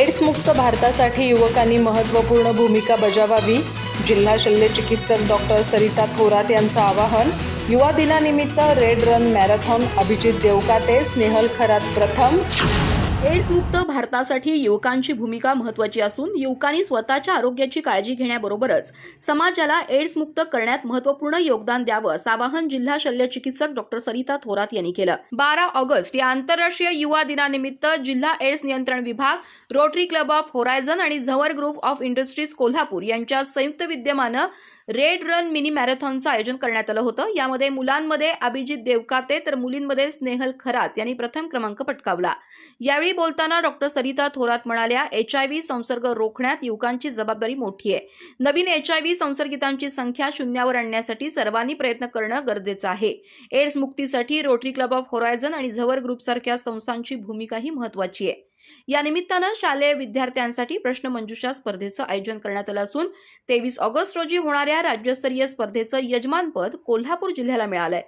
AIDS मुक्त भारतासाठी युवकांनी महत्त्वपूर्ण भूमिका बजावावी. जिल्हा शल्य चिकित्सक डॉक्टर सरिता थोरात यांचं आवाहन. युवा दिनानिमित्त red run marathon. Abhijit Devkate, Snehal Kharat प्रथम. एड्स मुक्त भारतासाठी युवकांची भूमिका महत्त्वाची असून युवकांनी स्वतःच्या आरोग्याची काळजी घेण्याबरोबरच समाजाला एड्स मुक्त करण्यात महत्त्वपूर्ण योगदान द्यावं असं आवाहन जिल्हा शल्य चिकित्सक डॉक्टर सरिता थोरात यांनी केलं. 12 ऑगस्ट या आंतरराष्ट्रीय युवा दिनानिमित्त जिल्हा एड्स नियंत्रण विभाग, रोटरी क्लब ऑफ होरायझन आणि झवर ग्रुप ऑफ इंडस्ट्रीज कोल्हापूर यांच्या संयुक्त विद्यमानं रेड रन मिनी मॅरेथॉनचं आयोजन करण्यात आलं होतं. यामध्ये मुलांमध्ये अभिजित देवकाते तर मुलींमध्ये स्नेहल खरात यांनी प्रथम क्रमांक पटकावला. यावेळी बोलताना डॉक्टर सरिता थोरात म्हणाल्या, HIV संसर्ग रोखण्यात युवकांची जबाबदारी मोठी आहे. नवीन HIV संसर्गितांची संख्या शून्यावर आणण्यासाठी सर्वांनी प्रयत्न करणं गरजेचं आहे. एड्स मुक्तीसाठी रोटरी क्लब ऑफ होरायझन आणि झवर ग्रुपसारख्या संस्थांची भूमिकाही महत्त्वाची आहे. या निमित्तानं शालेय विद्यार्थ्यांसाठी प्रश्नमंजुषा स्पर्धेचं आयोजन करण्यात आलं असून 23 ऑगस्ट रोजी होणाऱ्या राज्यस्तरीय स्पर्धेचं यजमानपद कोल्हापूर जिल्ह्याला मिळालंय.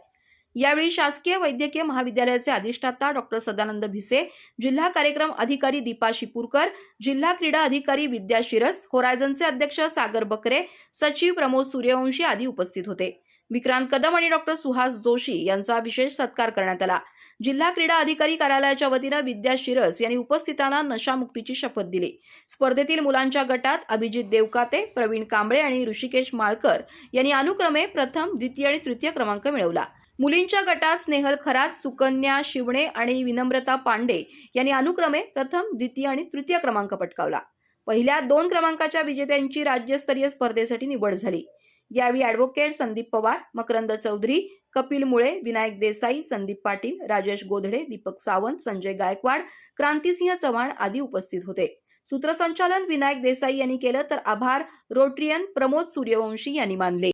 यावेळी शासकीय वैद्यकीय महाविद्यालयाचे अधिष्ठाता डॉक्टर सदानंद भिसे, जिल्हा कार्यक्रम अधिकारी दीपा शिपूरकर, जिल्हा क्रीडा अधिकारी विद्या शिरस, होरायझनचे अध्यक्ष सागर बकरे, सचिव प्रमोद सूर्यवंशी आदी उपस्थित होते. विक्रांत कदम आणि डॉक्टर सुहास जोशी यांचा विशेष सत्कार करण्यात आला. जिल्हा क्रीडा अधिकारी कार्यालयाच्या वतीनं विद्या शिरस यांनी उपस्थितांना नशामुक्तीची शपथ दिली. स्पर्धेतील मुलांच्या गटात अभिजित देवकाते, प्रवीण कांबळे आणि ऋषिकेश माळकर यांनी अनुक्रमे प्रथम, द्वितीय आणि तृतीय क्रमांक मिळवला. मुलींच्या गटात स्नेहल खरात, सुकन्या शिवणे आणि विनम्रता पांडे यांनी अनुक्रमे प्रथम, द्वितीय आणि तृतीय क्रमांक पटकावला. पहिल्या 2 क्रमांकाच्या विजेत्यांची राज्यस्तरीय स्पर्धेसाठी निवड झाली. यावेळी ॲडव्होकेट संदीप पवार, मकरंद चौधरी, कपिल मुळे, विनायक देसाई, संदीप पाटील, राजेश गोधडे, दीपक सावंत, संजय गायकवाड, क्रांतिसिंह चव्हाण आदी उपस्थित होते. सूत्रसंचालन विनायक देसाई यांनी केलं तर आभार रोटरियन प्रमोद सूर्यवंशी यांनी मानले.